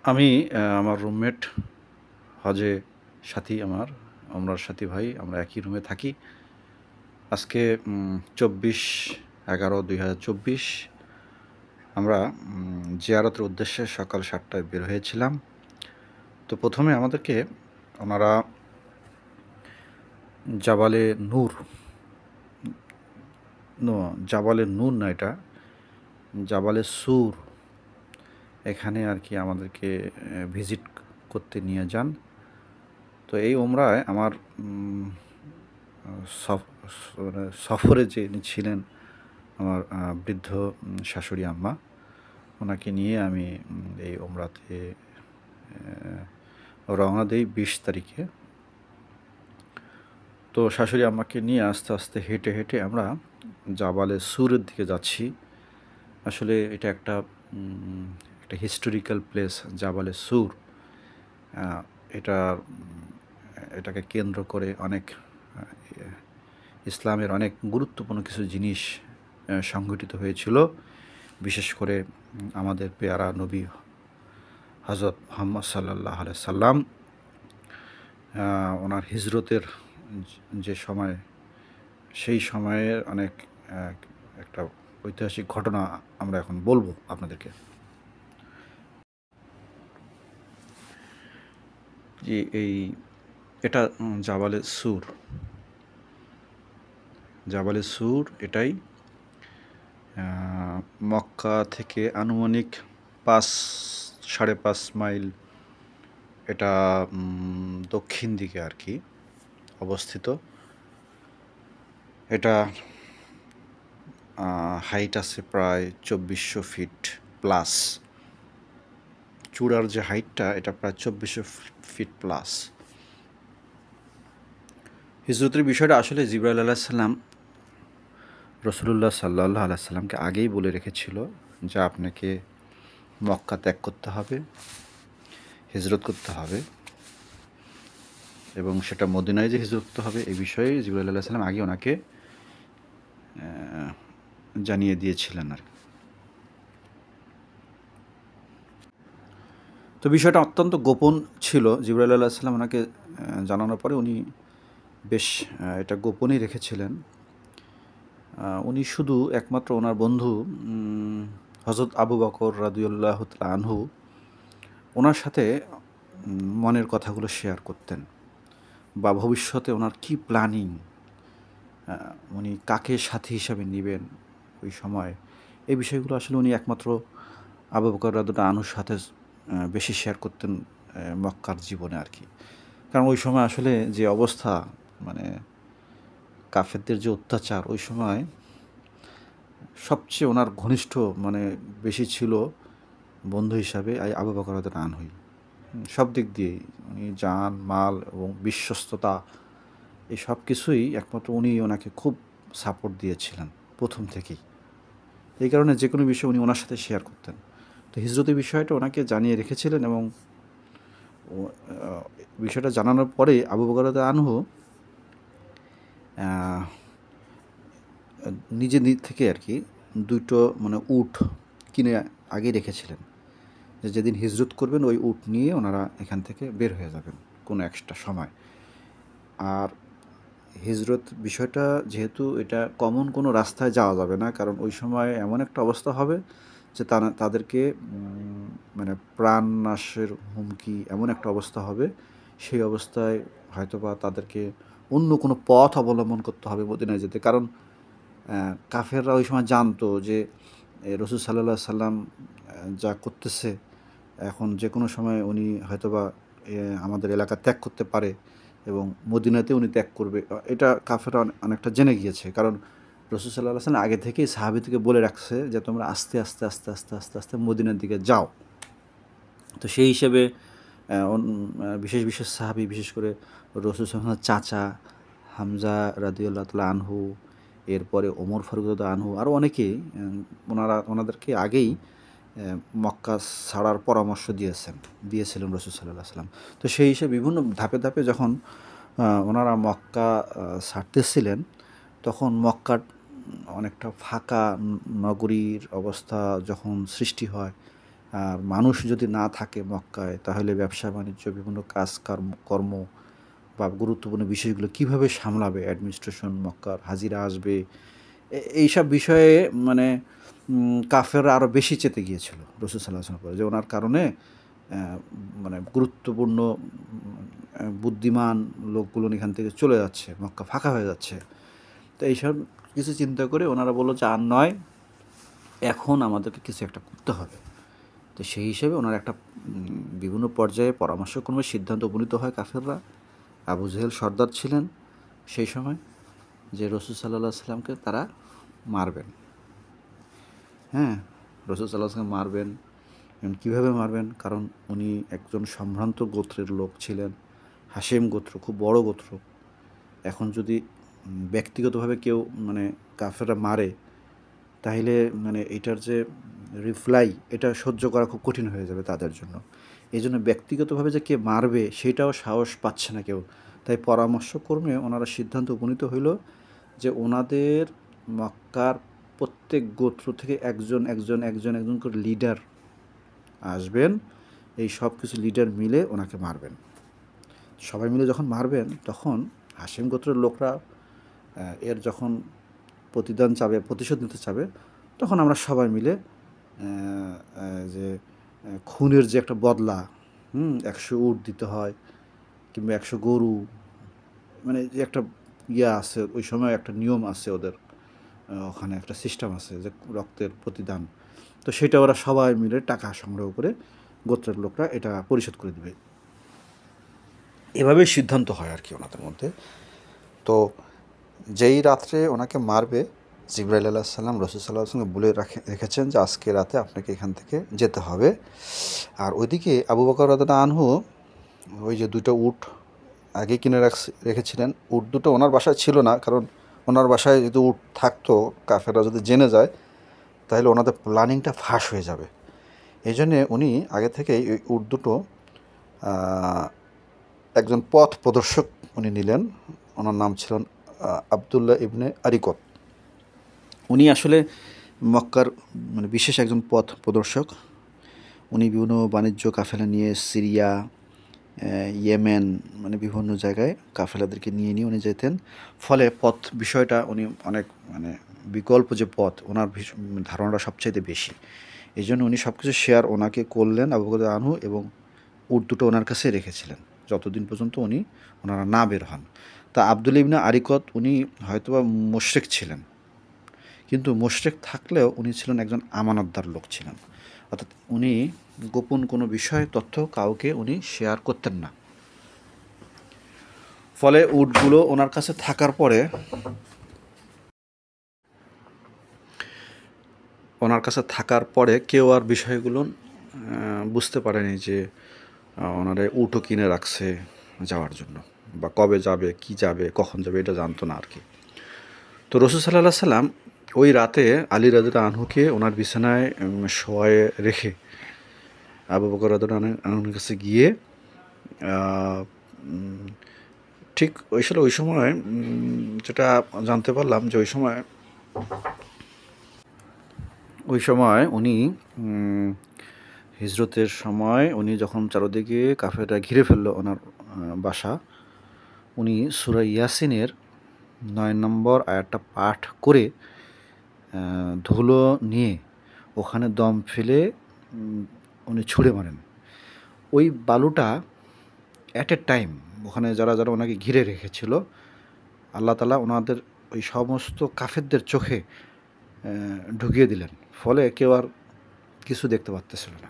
আমি আমার রুমমেট হজে সাথী আমরার সাথী ভাই আমরা একই রুমে থাকি। আজকে 24/11/2024 আমরা জিয়ারতের উদ্দেশ্যে সকাল 7টায় বের হয়েছিলাম। তো প্রথমে আমাদেরকে ওনারা জাবালে নূর জাবালে নূর না, এটা জাবালে সুর, এখানে আর কি আমাদেরকে ভিজিট করতে নিয়ে যান। তো এই ওমরায় আমার সফরে যিনি ছিলেন আমার বৃদ্ধ শাশুড়ি আম্মা, ওনাকে নিয়ে আমি এই ওমরাতে রওনা দেই 20 তারিখে। তো শাশুড়ি আম্মাকে নিয়ে আস্তে আস্তে হেঁটে হেঁটে আমরা জাবালে সুরের দিকে যাচ্ছি। আসলে এটা একটা হিস্টোরিক্যাল প্লেস জাবালে সুর। এটাকে কেন্দ্র করে অনেক ইসলামের অনেক গুরুত্বপূর্ণ কিছু জিনিস সংঘটিত হয়েছিল। বিশেষ করে আমাদের পেয়ারা নবী হযরত মুহাম্মদ সাল্লাল্লাহু আলাইহি সাল্লাম ওনার হিজরতের যে সময়, সেই সময়ের অনেক একটা ঐতিহাসিক ঘটনা আমরা এখন বলবো আপনাদেরকে। যে এটা জাবালে সুর এটাই মক্কা থেকে আনুমানিক 5-5.5 মাইল এটা দক্ষিণ দিকে আর কি অবস্থিত। এটা হাইট আছে প্রায় 2400 ফিট প্লাস। চূড়ার যে হাইটটা এটা প্রায় 2400 ফিট প্লাস। হিজরতের বিষয়টা আসলে জিবরাইল আলাইহিস সালাম রাসূলুল্লাহ সাল্লাল্লাহু আলাইহি সাল্লামকে আগেই বলে রেখেছিল যে আপনাকে মক্কা ত্যাগ করতে হবে, হিজরত করতে হবে, এবং সেটা মদিনায় যে হিজরত করতে হবে এই বিষয়ে জিবরাইল আলাইহিস সালাম আগে ওনাকে জানিয়ে দিয়েছিলেন আর। তো বিষয়টা অত্যন্ত গোপন ছিল। জিবরাইল আলাইহিস সালাম ওনাকে জানানোর পরে উনি বেশ এটা গোপনই রেখেছিলেন। উনি শুধু একমাত্র ওনার বন্ধু হযরত আবু বকর রাদিয়াল্লাহু তাআলা আনহু, ওনার সাথে মনের কথাগুলো শেয়ার করতেন, বা ভবিষ্যতে ওনার কী প্ল্যানিং, উনি কাকে সাথী হিসাবে নেবেন ওই সময়, এই বিষয়গুলো আসলে উনি একমাত্র আবু বকর রাদিয়াল্লাহু আনহুর সাথে বেশি শেয়ার করতেন মক্কার জীবনে আর কি। কারণ ওই সময় আসলে যে অবস্থা, মানে কাফেরদের যে অত্যাচার, ওই সময় সবচেয়ে ওনার ঘনিষ্ঠ মানে বেশি ছিল বন্ধু হিসাবে আবু বকর রাদিয়াল্লাহু আনহুই। সব দিক দিয়েই উনি জান মাল এবং বিশ্বস্ততা, এই সব কিছুই একমাত্র উনি ওনাকে খুব সাপোর্ট দিয়েছিলেন প্রথম থেকেই। এই কারণে যে কোনো বিষয় উনি ওনার সাথে শেয়ার করতেন। তো হিজরতের বিষয়টা ওনাকে জানিয়ে রেখেছিলেন, এবং বিষয়টা জানানোর পরে আবু বকর রাদিয়াল্লাহু আনহু নিজে থেকে আর কি দুটো মানে উট কিনে আগে রেখেছিলেন, যে যেদিন হিজরত করবেন ওই উট নিয়ে ওনারা এখান থেকে বের হয়ে যাবেন কোনো এক্সট্রা সময়। আর হিজরত বিষয়টা যেহেতু এটা কমন কোনো রাস্তায় যাওয়া যাবে না, কারণ ওই সময় এমন একটা অবস্থা হবে যে তাদেরকে মানে প্রাণ নাশের হুমকি, এমন একটা অবস্থা হবে, সেই অবস্থায় হয়তোবা তাদেরকে অন্য কোনো পথ অবলম্বন করতে হবে মদিনায় যেতে। কারণ কাফেররা ওই সময় জানতো যে রাসূল সাল্লাল্লাহু আলাইহি সাল্লাম যা করতেছে, এখন যে কোনো সময় উনি হয়তোবা আমাদের এলাকা ত্যাগ করতে পারে এবং মদিনাতে উনি ত্যাগ করবে। এটা কাফেররা অনেকটা জেনে গিয়েছে, কারণ রাসূল সাল্লাল্লাহু আলাইহি সাল্লাম আগে থেকেই সাহাবীদেরকে বলে রাখছে যে তোমরা আস্তে আস্তে আস্তে আস্তে আস্তে আস্তে মদিনার দিকে যাও। তো সেই হিসেবে বিশেষ বিশেষ সাহাবী, বিশেষ করে রাসূল সাল্লাল্লাহু আলাইহি ওয়াসাল্লামের চাচা হামজা রাদিয়াল্লাহু তাআলা আনহু, এরপরে ওমর ফারুক রাদিয়াল্লাহু আনহু, আরও অনেকেই ওনাদেরকে আগেই মক্কা ছাড়ার পরামর্শ দিয়েছিলেন রাসূল সাল্লাল্লাহু আলাইহি ওয়াসাল্লাম। তো সেই হিসেবে বিভিন্ন ধাপে ধাপে যখন ওনারা মক্কা ছাড়তেছিলেন, তখন মক্কার অনেকটা ফাঁকা নগরীর অবস্থা যখন সৃষ্টি হয়, আর মানুষ যদি না থাকে মক্কায়, তাহলে ব্যবসা বাণিজ্য, বিভিন্ন কাজ কর্ম বা গুরুত্বপূর্ণ বিষয়গুলো কীভাবে সামলাবে, অ্যাডমিনিস্ট্রেশন, মক্কার হাজিরা আসবে, এইসব বিষয়ে মানে কাফেররা আরও বেশি চেতে গিয়েছিল রাসূল সাল্লাল্লাহু আলাইহি ওয়াসাল্লাম পরে, যে ওনার কারণে মানে গুরুত্বপূর্ণ বুদ্ধিমান লোকগুলো এখান থেকে চলে যাচ্ছে, মক্কা ফাঁকা হয়ে যাচ্ছে। তো এইসব কিছু চিন্তা করে ওনারা বললো যে আর নয়, এখন আমাদেরকে কিছু একটা করতে হবে। তো সেই হিসেবে ওনার একটা বিভিন্ন পর্যায়ে পরামর্শক্রমে সিদ্ধান্ত উপনীত হয় কাফেররা। আবু জেহেল সর্দার ছিলেন সেই সময়, যে রাসূল সাল্লাল্লাহু আলাইহি ওয়াসাল্লামকে তারা মারবেন। হ্যাঁ, রাসূল সাল্লাল্লাহু আলাইহি ওয়াসাল্লাম মারবেন। কীভাবে মারবেন? কারণ উনি একজন সম্ভ্রান্ত গোত্রের লোক ছিলেন, হাশেম গোত্র, খুব বড় গোত্র। এখন যদি ব্যক্তিগতভাবে কেউ মানে কাফেররা মারে, তাহলে মানে এটার যে রিপ্লাই, এটা সহ্য করা খুব কঠিন হয়ে যাবে তাদের জন্য। এই জন্য ব্যক্তিগতভাবে যে কে মারবে সেটাও সাহস পাচ্ছে না কেউ। তাই পরামর্শক্রমে ওনারা সিদ্ধান্ত উপনীত হইল যে ওনাদের মক্কার প্রত্যেক গোত্র থেকে একজন একজন একজন একজন করে লিডার আসবেন, এই সব কিছু লিডার মিলে ওনাকে মারবেন। সবাই মিলে যখন মারবেন, তখন হাশেম গোত্রের লোকরা এর যখন প্রতিদান চাবে, প্রতিশোধ নিতে চাবে, তখন আমরা সবাই মিলে যে খুনের যে একটা বদলা, 100 উট দিতে হয় কিংবা 100 গরু, মানে যে একটা আছে, ওই সময় একটা নিয়ম আছে ওদের, ওখানে একটা সিস্টেম আছে যে রক্তের প্রতিদান। তো সেটা ওরা সবাই মিলে টাকা সংগ্রহ করে গোত্রের লোকরা এটা পরিশোধ করে দেবে। এভাবেই সিদ্ধান্ত হয় আর কি ওনাদের মধ্যে। তো যেই রাত্রে ওনাকে মারবে, জিবরাইল আলাইহিস সালাম রাসূল সাল্লাল্লাহু আলাইহি ওয়াসাল্লামকে বলে রেখেছেন যে আজকে রাতে আপনাকে এখান থেকে যেতে হবে। আর ওইদিকে আবু বকর রাদিয়াল্লাহু আনহু ওই যে 2টা উট আগে কিনে রেখেছিলেন। উট দুটো ওনার বাসায় ছিল না, কারণ ওনার বাসায় যদি উট থাকতো, কাফেররা যদি জেনে যায়, তাহলে ওনাদের প্ল্যানিংটা ফাঁস হয়ে যাবে। এই জন্যে উনি আগে থেকেই ওই উট দুটো একজন পথ প্রদর্শক উনি নিলেন। ওনার নাম ছিলেন আবদুল্লাহ ইবনে আরিকত। উনি আসলে মক্কার মানে বিশেষ একজন পথ প্রদর্শক। উনি বিভিন্ন বাণিজ্য কাফেলা নিয়ে সিরিয়া, ইয়েমেন, মানে বিভিন্ন জায়গায় কাফেলাদেরকে নিয়ে উনি যেতেন। ফলে পথ বিষয়টা উনি অনেক মানে বিকল্প যে পথ, ওনার ধারণাটা সবচাইতে বেশি। এই জন্য উনি সব কিছু শেয়ার ওনাকে করলেন, আবু বকর আনহু, এবং উট দুটো ওনার কাছে রেখেছিলেন যতদিন পর্যন্ত ওনারা না বের হন। তা আবদুল্লাহ ইবনে আরিকত উনি হয়তোবা মুশরিক ছিলেন, কিন্তু মুশরিক থাকলেও উনি ছিলেন একজন আমানতদার লোক ছিলেন। অর্থাৎ উনি গোপন কোনো বিষয়, তথ্য কাউকে উনি শেয়ার করতেন না। ফলে উটগুলো ওনার কাছে থাকার পরে কেউ আর বিষয়গুলো বুঝতে পারেনি যে ওনারা উটও কিনে রাখছে যাওয়ার জন্য, বা কবে যাবে, কি যাবে, কখন যাবে, এটা জানতো না আর কি। তো রাসূল সাল্লাল্লাহু আলাইহি সাল্লাম ওই রাতে আলী রাদিয়াল্লাহু আনহুকে ওনার বিছানায় শোয়ায়ে রেখে আবু বকর রাদিয়াল্লাহু আনহুর কাছে গিয়ে ঠিক ওই সময় যেটা জানতে পারলাম যে ওই সময় উনি হিজরতের সময় উনি যখন চারদিকে কাফেররা ঘিরে ফেলল ওনার বাসা, উনি সূরা ইয়াসিনের 9 নম্বর আয়াতটা পাঠ করে ধুলো নিয়ে ওখানে দম ফেলে উনি ছুঁড়ে মারেন। ওই বালুটা অ্যাট এ টাইম ওখানে যারা ওনাকে ঘিরে রেখেছিল, আল্লাহ তাআলা ওনাদের ওই সমস্ত কাফেরদের চোখে ঢুকিয়ে দিলেন। ফলে কেউ আর কিছু দেখতে পারতেছিল না।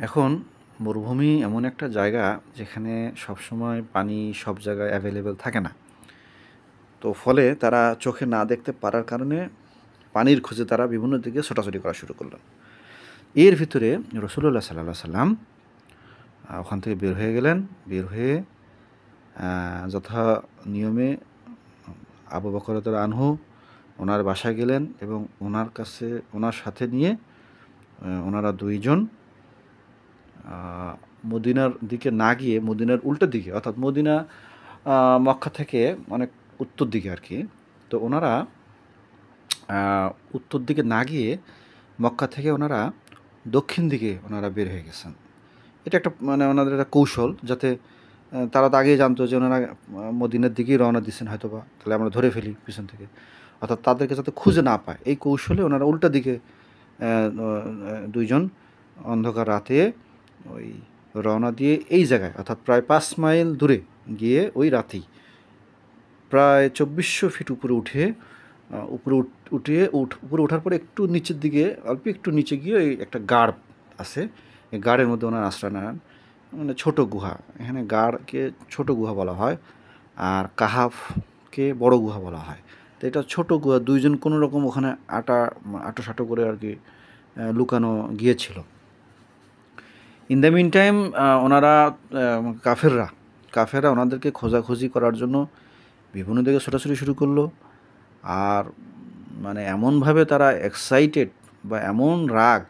এখন মরুভূমি এমন একটা জায়গা যেখানে সবসময় পানি সব জায়গায় অ্যাভেলেবেল থাকে না। তো ফলে তারা চোখে না দেখতে পারার কারণে পানির খোঁজে তারা বিভিন্ন দিকে ছোটাছুটি করা শুরু করলেন। এর ভিতরে রাসূলুল্লাহ সাল্লাল্লাহু আলাইহি ওয়াসাল্লাম ওখান থেকে বের হয়ে গেলেন। বের হয়ে যথা নিয়মে আবু বকর রাদিয়াল্লাহু আনহু ওনার বাসায় গেলেন এবং ওনার সাথে নিয়ে ওনারা দুইজন মদিনার দিকে না গিয়ে মদিনার উল্টো দিকে, অর্থাৎ মদিনা মক্কা থেকে অনেক উত্তর দিকে আর কি। তো ওনারা উত্তর দিকে না গিয়ে মক্কা থেকে ওনারা দক্ষিণ দিকে ওনারা বের হয়ে গেছেন। এটা একটা মানে ওনাদের একটা কৌশল, যাতে তারা তো আগেই জানতো যে ওনারা মদিনার দিকেই রওনা দিচ্ছেন হয়তোবা, তাহলে আমরা ধরে ফেলি পিছন থেকে, অর্থাৎ তাদেরকে যাতে খুঁজে না পায় এই কৌশলে ওনারা উল্টা দিকে দুইজন অন্ধকার রাতে ওই রওনা দিয়ে এই জায়গায়, অর্থাৎ প্রায় 5 মাইল দূরে গিয়ে ওই রাতেই প্রায় 2400 ফিট উপরে উঠে উপরে ওঠার পরে একটু নিচের দিকে অল্প একটু নিচে গিয়ে ওই একটা গাড় আছে, এই গাড়ের মধ্যে ওনার আশ্রয় নেন, মানে ছোটো গুহা। এখানে গাড়কে ছোটো গুহা বলা হয়, আর কাহাফকে বড় গুহা বলা হয়। তো এটা ছোটো গুহা, দুইজন কোনো রকম ওখানে আটো করে আর কি লুকানো গিয়েছিল। ইন দ্য মিন টাইম ওনারা কাফেররা ওনাদেরকে খোঁজাখুঁজি করার জন্য বিভিন্ন দিকে ছোটাছুটি শুরু করলো। আর মানে এমনভাবে তারা এক্সাইটেড বা এমন রাগ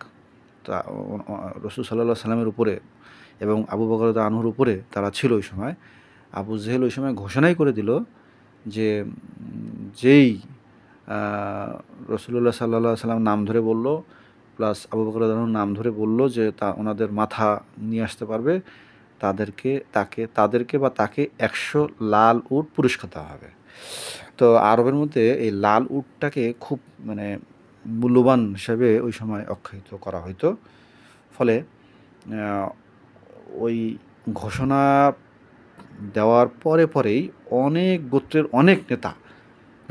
তা রসুল সাল্লাল্লাহু সাল্লামের উপরে এবং আবু বকর আনহুর উপরে তারা ছিল ওই সময়। আবু জেহেল ওই সময় ঘোষণাই করে দিল যে যেই রসুল্লাহ সাল্লাল্লাহু সাল্লাম নাম ধরে বলল, প্লাস আবু বকর আনহুর নাম ধরে বলল যে ওনাদের মাথা নিয়ে আসতে পারবে, তাদেরকে বা তাকে 100 লাল উট পুরস্কার দেওয়া হবে। তো আরবের মধ্যে এই লাল উটটাকে খুব মানে মূল্যবান হিসেবে ওই সময় আখ্যায়িত করা হইতো। ফলে ওই ঘোষণা দেওয়ার পরেই অনেক গোত্রের অনেক নেতা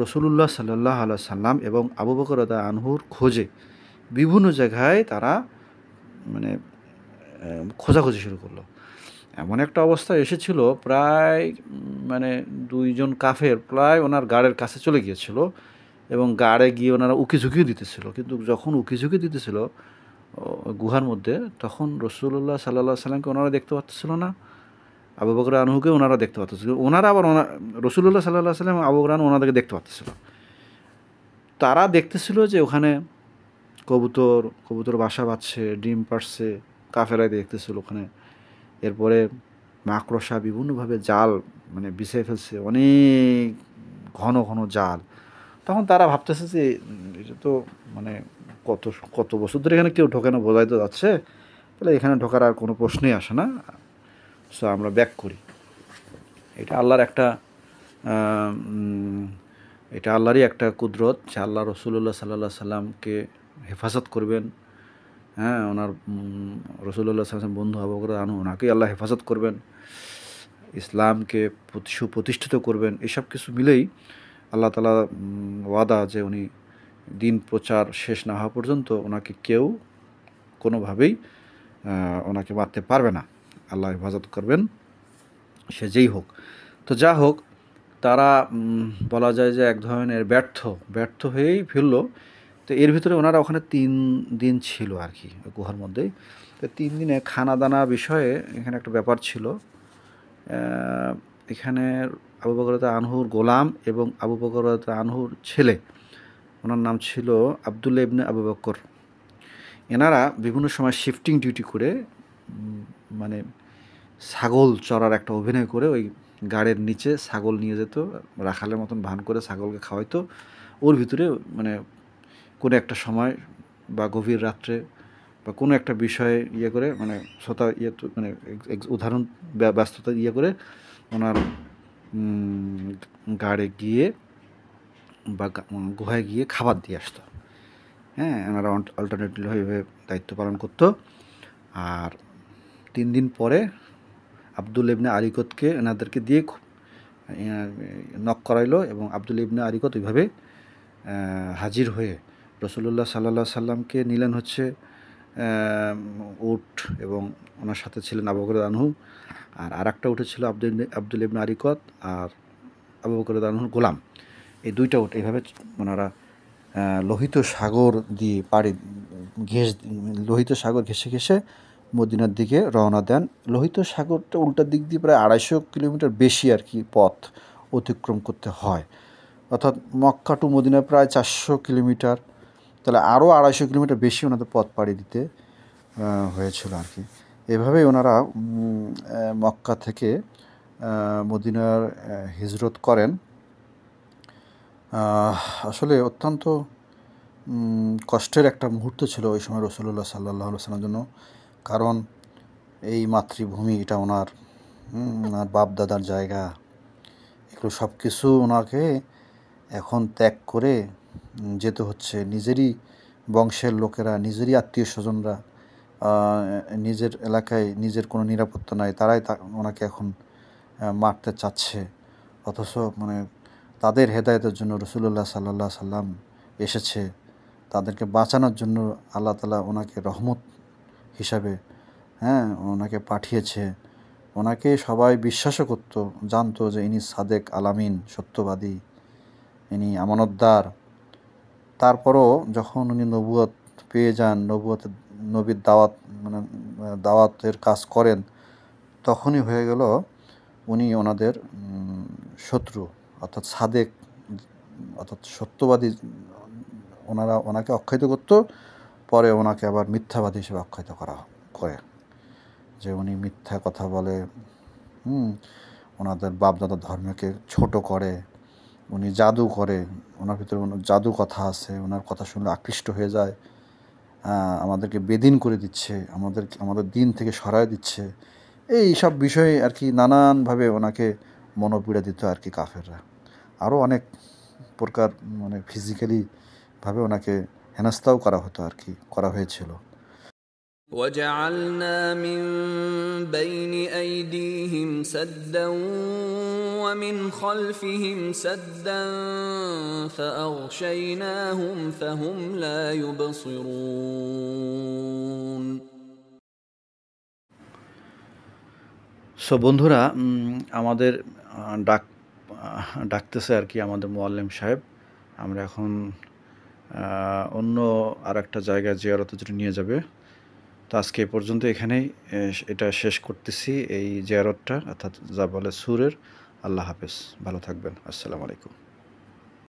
রসুলুল্লাহ সাল্লাল্লাহু আলাইহি সাল্লাম এবং আবু বকর আনহুর খোঁজে বিভিন্ন জায়গায় তারা মানে খোঁজাখুঁজি শুরু করলো। এমন একটা অবস্থা এসেছিল, প্রায় মানে দুইজন কাফের প্রায় ওনার গাড়ের কাছে চলে গিয়েছিল এবং গাড়ে গিয়ে ওনারা উকিঝুঁকিও দিতেছিল। কিন্তু যখন উকিঝুঁকি দিতেছিল গুহার মধ্যে, তখন রসুল্লাহ সাল্লাল্লাহু আলাইহি সাল্লামকে ওনারা দেখতে পাচ্ছিল না, আবু বকর আনহুকে ওনারা দেখতে পাচ্ছিল। ওনারা আবার রসুল্লাহ সাল্লাল্লাহু আলাইহি সাল্লাম আবু বকর আনহু ওনাদেরকে দেখতে পাচ্ছিল। তারা দেখতেছিল যে ওখানে কবুতর বাসা বাঁধছে, ডিম পাড়ছে, কাফেরাই দেখতেছিল ওখানে। এরপরে মাকড়সা বিভিন্নভাবে জাল মানে বিছিয়ে ফেলছে, অনেক ঘন ঘন জাল। তখন তারা ভাবতেছে যে এটা তো মানে কত বছর ধরে এখানে কেউ ঢোকে না, বোঝাই তো যাচ্ছে, তাহলে এখানে ঢোকার আর কোনো প্রশ্নই আসে না, সো আমরা ব্যাক করি। এটা আল্লাহরই একটা কুদরত যে আল্লাহ রসুল্লাহ সাল্লাল্লাহু আলাইহি সাল্লামকে হেফাজত করবেন। হ্যাঁ, ওনার রসুল্লাহ সাল্লাম বন্ধু আবু বকর আনহু, ওনাকেই আল্লাহ হেফাজত করবেন, ইসলামকে সুপ্রতিষ্ঠিত করবেন। এসব কিছু মিলেই আল্লাহ তাআলা ওয়াদা যে উনি দিন প্রচার শেষ না হওয়া পর্যন্ত ওনাকে কেউ কোনোভাবেই ওনাকে মারতে পারবে না, আল্লাহ হেফাজত করবেন, সে যেই হোক। তো যা হোক, তারা বলা যায় যে এক ধরনের ব্যর্থ হয়েই ফেললো। তো এর ভিতরে ওনারা ওখানে 3 দিন ছিল আর কি গুহার মধ্যেই। তো 3 দিনে খানা দানা বিষয়ে এখানে একটা ব্যাপার ছিল। এখানে আবু বকর আনহুর গোলাম এবং আবু বকর আনহুর ছেলে, ওনার নাম ছিল আবদুল্লাহ ইবনে আবু বকর। এনারা বিভিন্ন সময় শিফটিং ডিউটি করে মানে ছাগল চড়ার একটা অভিনয় করে ওই গাড়ির নিচে ছাগল নিয়ে যেত, রাখালের মতন ভান করে ছাগলকে খাওয়াইতো। ওর ভিতরে মানে কোনো একটা সময় বা গভীর রাত্রে বা কোনো একটা বিষয়ে করে মানে মানে উদাহরণ ব্যস্ততা করে ওনার গাড়ে গিয়ে বা গুহায় গিয়ে খাবার দিয়ে আসতো। হ্যাঁ, ওনারা অল্টারনেটিভভাবে দায়িত্ব পালন করতো। আর 3 দিন পরে আবদুল্লাহ ইবনে আরিকতকে এনাদেরকে দিয়ে নক করাইলো এবং আবদুল্লাহ ইবনে আরিকত ওইভাবে হাজির হয়ে রসুল্লাহ সাল্লাল্লাহু সাল্লামকে নিলেন হচ্ছে উট, এবং ওনার সাথে ছিলেন আবু বকর আনহু, আর একটা উঠে ছিল আবদুল্লাহ ইবনে আরিকত আর আবু বকর আনহুর গোলাম। এই 2টা উট এইভাবে ওনারা লোহিত সাগর দিয়ে লোহিত সাগর ঘেঁষে মদিনার দিকে রওনা দেন। লোহিত সাগরটা উল্টা দিক দিয়ে প্রায় 250 কিলোমিটার বেশি আর কি পথ অতিক্রম করতে হয়, অর্থাৎ মক্কা টু মদিনা প্রায় 400 কিলোমিটার, তাহলে আরও 250 কিলোমিটার বেশি ওনাদের পথ পাড়ি দিতে হয়েছিল আর কি। এভাবেই ওনারা মক্কা থেকে মদিনার হিজরত করেন। আসলে অত্যন্ত কষ্টের একটা মুহূর্ত ছিল ওই সময় রাসূলুল্লাহ সাল্লাল্লাহু আলাইহি ওয়াসাল্লামের জন্য। কারণ এই মাতৃভূমি এটা ওনার ওনার বাপ-দাদার জায়গা। এগুলো সব কিছু ওনাকে এখন ত্যাগ করে যেতে হচ্ছে। নিজেরই বংশের লোকেরা, নিজেরই আত্মীয়স্বজনরা নিজের এলাকায় নিজের কোনো নিরাপত্তা নাই। তারাই ওনাকে এখন মারতে চাচ্ছে। অথচ মানে তাদের হেদায়েতের জন্য রাসূলুল্লাহ সাল্লাল্লাহু আলাইহি সাল্লাম এসেছে। তাদেরকে বাঁচানোর জন্য আল্লাহ তাআলা ওনাকে রহমত হিসাবে ওনাকে পাঠিয়েছে। ওনাকে সবাই বিশ্বাসও করতো, জানতো যে ইনি সাদেক আলামিন, সত্যবাদী, ইনি আমানতদার। তারপরও যখন উনি নবুয়ত পেয়ে যান, নবীর দাওয়াত মানে দাওয়াতের কাজ করেন, তখনই হয়ে গেল উনি ওনাদের শত্রু, অর্থাৎ সাদেক, অর্থাৎ সত্যবাদী। ওনাকে আখ্যায়িত করত, পরে ওনাকে আবার মিথ্যাবাদী হিসেবে আখ্যায়িত করে যে উনি মিথ্যা কথা বলে, ওনাদের বাপদাদার ধর্মকে ছোট করে, উনি জাদু করে, ওনার ভিতরে জাদু কথা আছে, ওনার কথা শুনলে আকৃষ্ট হয়ে যায়, আমাদেরকে বেদিন করে দিচ্ছে, আমাদের দিন থেকে সরায় দিচ্ছে। এই সব বিষয়ে আর কি নানানভাবে ওনাকে মনোপীড়া দিত আর কি কাফেররা। আরও অনেক প্রকার মানে ফিজিক্যালিভাবে ওনাকে হেনস্থাও করা হতো আর কি, করা হয়েছিল। وجعلنا من بين أيديهم سدا ومن خلفهم سدا فأغشيناهم فهم لا يبصرون. বন্ধুরা, আমাদের ডাকতেছে আর কি আমাদের মুআল্লিম সাহেব। আমরা এখন অন্য আর একটা জায়গায় জিয়ারতের জন্য নিয়ে যাবে। তো আজকে এ পর্যন্ত এখানেই এটা শেষ করতেছি, এই জিয়ারতটা অর্থাৎ জাবালে সুরের। আল্লাহ হাফেজ, ভালো থাকবেন। আসসালামু আলাইকুম।